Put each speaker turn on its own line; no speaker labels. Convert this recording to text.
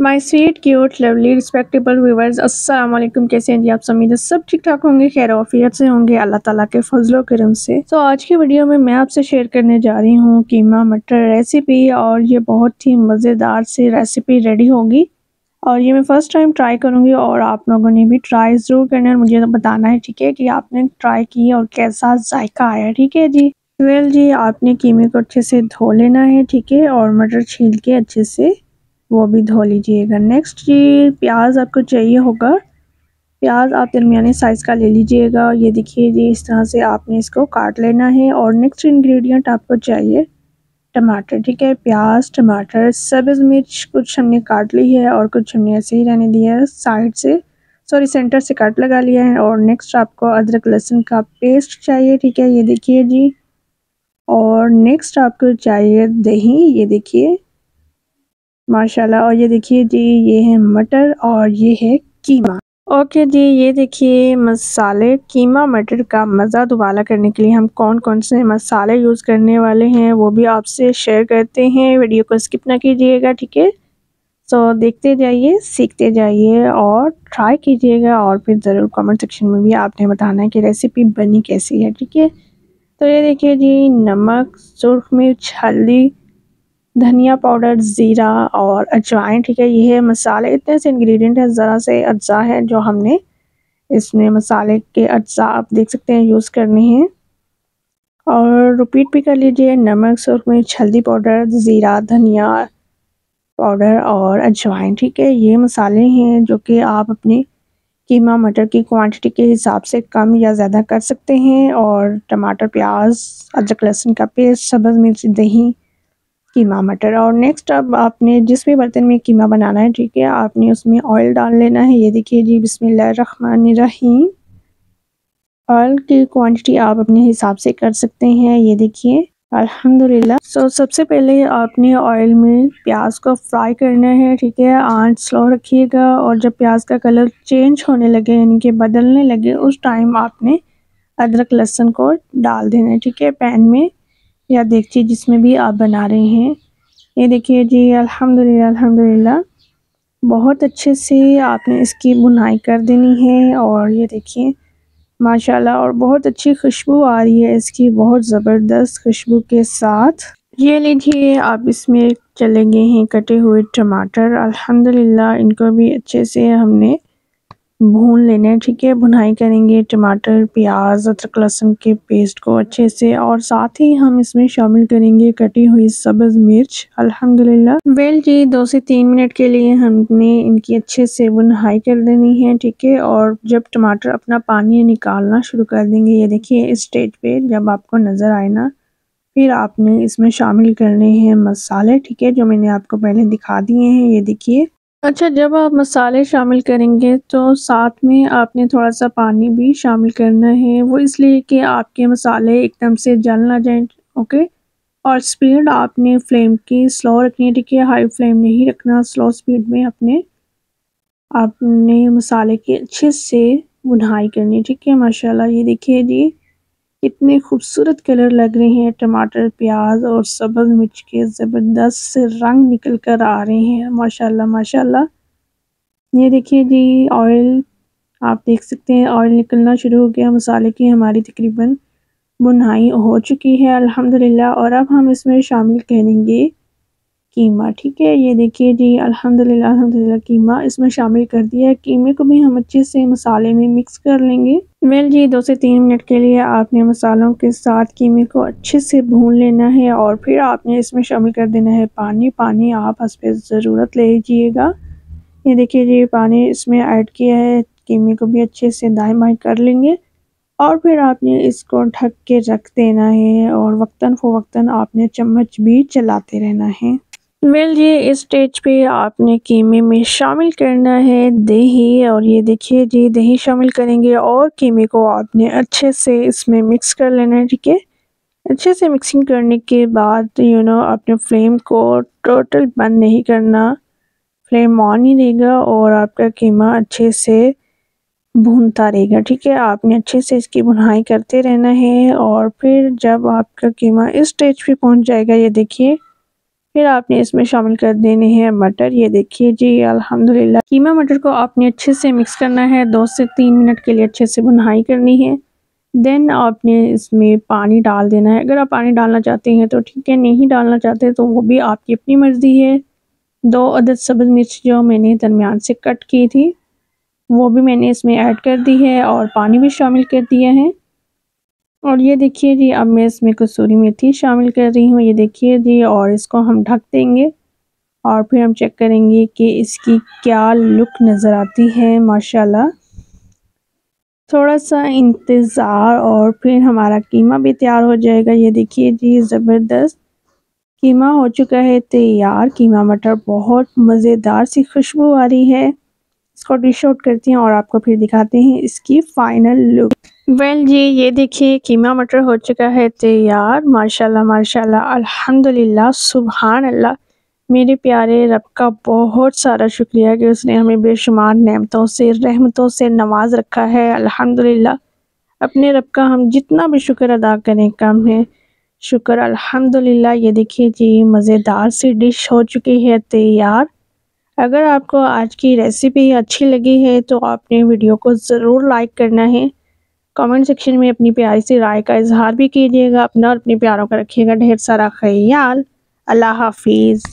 My sweet cute lovely respectable viewers अस्सलाम वालेकुम। कैसे हैं जी आप? उम्मीद है सब ठीक ठाक होंगे, खैर आफियत से होंगे अल्लाह ताला के फजलो करम से। तो आज की वीडियो में मैं आपसे शेयर करने जा रही हूँ कीमा मटर रेसिपी, और ये बहुत ही मज़ेदार सी रेसिपी रेडी होगी और ये मैं फ़र्स्ट टाइम ट्राई करूँगी और आप लोगों ने भी ट्राई ज़रूर करना है। मुझे तो बताना है, ठीक है, कि आपने ट्राई की और कैसा जायका आया, ठीक है जी। वेल जी, आपने कीमे को अच्छे से धो लेना है, ठीक है, और मटर छील के अच्छे से वो भी धो लीजिएगा। नेक्स्ट जी, प्याज आपको चाहिए होगा। प्याज आप दरमियाने साइज़ का ले लीजिएगा। ये देखिए जी, इस तरह से आपने इसको काट लेना है। और नेक्स्ट इंग्रेडिएंट आपको चाहिए टमाटर, ठीक है। प्याज, टमाटर, सब्ज़ मिर्च कुछ हमने काट ली है और कुछ हमने ऐसे ही रहने दिया है, साइड से सॉरी सेंटर से कट लगा लिया है। और नेक्स्ट आपको अदरक लहसुन का पेस्ट चाहिए, ठीक है, ये देखिए जी। और नेक्स्ट आपको चाहिए दही, ये देखिए माशाल्लाह। और ये देखिए जी, ये है मटर और ये है कीमा। ओके जी, ये देखिए मसाले। कीमा मटर का मज़ा दुबाला करने के लिए हम कौन कौन से मसाले यूज़ करने वाले हैं वो भी आपसे शेयर करते हैं। वीडियो को स्किप ना कीजिएगा, ठीक है। सो देखते जाइए, सीखते जाइए और ट्राई कीजिएगा, और फिर ज़रूर कमेंट सेक्शन में भी आपने बताना है कि रेसिपी बनी कैसी है, ठीक है। तो ये देखिए जी, नमक, सुर्ख मिर्च, हल्दी, धनिया पाउडर, ज़ीरा और अजवाइन, ठीक है। ये है मसाले, इतने से इंग्रेडिएंट है, ज़रा से अज्जा है जो हमने इसमें मसाले के अज्जा आप देख सकते हैं यूज़ करने हैं। और रिपीट भी कर लीजिए, नमक, सुर्ख मिर्च, हल्दी पाउडर, ज़ीरा, धनिया पाउडर और अजवाइन, ठीक है। ये मसाले हैं जो कि आप अपने कीमा मटर की क्वांटिटी के हिसाब से कम या ज़्यादा कर सकते हैं। और टमाटर, प्याज, अदरक लहसुन का पेस्ट, सब्ज़ मिर्च, दही, कीमा मटर। और नेक्स्ट अब आपने जिस भी बर्तन में कीमा बनाना है, ठीक है, आपने उसमें ऑयल डाल लेना है। ये देखिए जी, बिस्मिल्लाहिर्रहमानिर्रहीम। ऑयल की क्वांटिटी आप अपने हिसाब से कर सकते हैं, ये देखिए अल्हम्दुलिल्लाह। सबसे पहले आपने ऑयल में प्याज को फ्राई करना है, ठीक है। आंच स्लो रखिएगा और जब प्याज का कलर चेंज होने लगे यानी कि बदलने लगे, उस टाइम आपने अदरक लहसुन को डाल देना है, ठीक है, पैन में या देगची जिसमें भी आप बना रहे हैं। ये देखिए जी, अल्हम्दुलिल्लाह अल्हम्दुलिल्लाह बहुत अच्छे से आपने इसकी भुनाई कर देनी है। और ये देखिए माशाल्लाह, और बहुत अच्छी खुशबू आ रही है इसकी, बहुत ज़बरदस्त खुशबू के साथ। ये लीजिए, आप इसमें चले गए हैं कटे हुए टमाटर। अल्हम्दुलिल्लाह इनको भी अच्छे से हमने भून लेना है, ठीक है। भुनाई करेंगे टमाटर, प्याज, अदरक लहसुन के पेस्ट को अच्छे से, और साथ ही हम इसमें शामिल करेंगे कटी हुई सब्ज़ मिर्च। अल्हम्दुलिल्लाह वेल जी, 2 से 3 मिनट के लिए हमने इनकी अच्छे से भुनाई कर देनी है, ठीक है। और जब टमाटर अपना पानी निकालना शुरू कर देंगे, ये देखिए इस स्टेज पे जब आपको नज़र आए ना, फिर आपने इसमें शामिल करने हैं मसाले, ठीक है, जो मैंने आपको पहले दिखा दिए हैं, ये देखिए। अच्छा, जब आप मसाले शामिल करेंगे तो साथ में आपने थोड़ा-सा पानी भी शामिल करना है, वो इसलिए कि आपके मसाले एकदम से जल ना जाएँ, ओके। और स्पीड आपने फ्लेम की स्लो रखनी है, ठीक है, हाई फ्लेम नहीं रखना, स्लो स्पीड में आपने मसाले की अच्छे से भुनाई करनी है, ठीक है। माशाल्लाह ये देखिए जी, कितने खूबसूरत कलर लग रहे हैं टमाटर, प्याज और सब्ज़ मिर्च के, ज़बरदस्त से रंग निकल कर आ रहे हैं, माशाल्लाह माशाल्लाह। ये देखिए जी, ऑयल आप देख सकते हैं, ऑयल निकलना शुरू हो गया। मसाले की हमारी तकरीबन भुनाई हो चुकी है अल्हम्दुलिल्लाह। और अब हम इसमें शामिल करेंगे कीमा, ठीक है। ये देखिए जी, अल्हम्दुलिल्लाह अल्हम्दुलिल्लाह कीमा इसमें शामिल कर दिया है। कीमे को भी हम अच्छे से मसाले में मिक्स कर लेंगे। वेल जी, 2 से 3 मिनट के लिए आपने मसालों के साथ कीमे को अच्छे से भून लेना है और फिर आपने इसमें शामिल कर देना है पानी। पानी आप हस्बे ज़रूरत ले लीजिएगा। ये देखिए जी, पानी इसमें ऐड किया है, कीमे को भी अच्छे से दाएँ-बाएँ कर लेंगे और फिर आपने इसको ढक के रख देना है और वक्तन-फ़वक्तन आपने चम्मच भी चलाते रहना है। वेल जी, इस स्टेज पे आपने कीमे में शामिल करना है दही, और ये देखिए जी, दही शामिल करेंगे और कीमे को आपने अच्छे से इसमें मिक्स कर लेना है, ठीक है। अच्छे से मिक्सिंग करने के बाद आपने फ्लेम को टोटल बंद नहीं करना, फ्लेम ऑन ही रहेगा और आपका कीमा अच्छे से भूनता रहेगा, ठीक है। आपने अच्छे से इसकी भुनाई करते रहना है और फिर जब आपका कीमा इस स्टेज पे पहुंच जाएगा, ये देखिए फिर आपने इसमें शामिल कर देने हैं मटर। ये देखिए जी अल्हम्दुलिल्लाह कीमा मटर को आपने अच्छे से मिक्स करना है, 2 से 3 मिनट के लिए अच्छे से भुनाई करनी है। देन आपने इसमें पानी डाल देना है। अगर आप पानी डालना चाहते हैं तो ठीक है, नहीं डालना चाहते तो वो भी आपकी अपनी मर्ज़ी है। 2 अदद सब्ज़ मिर्च जो मैंने दरमियान से कट की थी वो भी मैंने इसमें ऐड कर दी है और पानी भी शामिल कर दिया है। और ये देखिए जी अब मैं इसमें कसूरी मेथी शामिल कर रही हूँ, ये देखिए जी, और इसको हम ढक देंगे और फिर हम चेक करेंगे कि इसकी क्या लुक नज़र आती है। माशाल्लाह थोड़ा सा इंतज़ार और फिर हमारा कीमा भी तैयार हो जाएगा। ये देखिए जी ज़बरदस्त कीमा हो चुका है तैयार। कीमा मटर बहुत मज़ेदार सी खुशबू आ रही है। इसको डिश आउट करते हैं और आपको फिर दिखाते हैं इसकी फाइनल लुक। वेल जी ये देखिए कीमा मटर हो चुका है तैयार। माशाल्लाह माशाल्लाह अल्हम्दुलिल्लाह सुभान अल्लाह। मेरे प्यारे रब का बहुत सारा शुक्रिया कि उसने हमें बेशुमार नेमतों से रहमतों से नवाज रखा है। अल्हम्दुलिल्लाह अपने रब का हम जितना भी शुक्र अदा करें कम है। शुक्र अल्हम्दुलिल्लाह। ये देखिए जी मज़ेदार सी डिश हो चुकी है तैयार। अगर आपको आज की रेसिपी अच्छी लगी है तो आपने वीडियो को ज़रूर लाइक करना है। कमेंट सेक्शन में अपनी प्यारी सी राय का इजहार भी कीजिएगा। अपना और अपने प्यारों का रखिएगा ढेर सारा ख्याल। अल्लाह हाफिज़।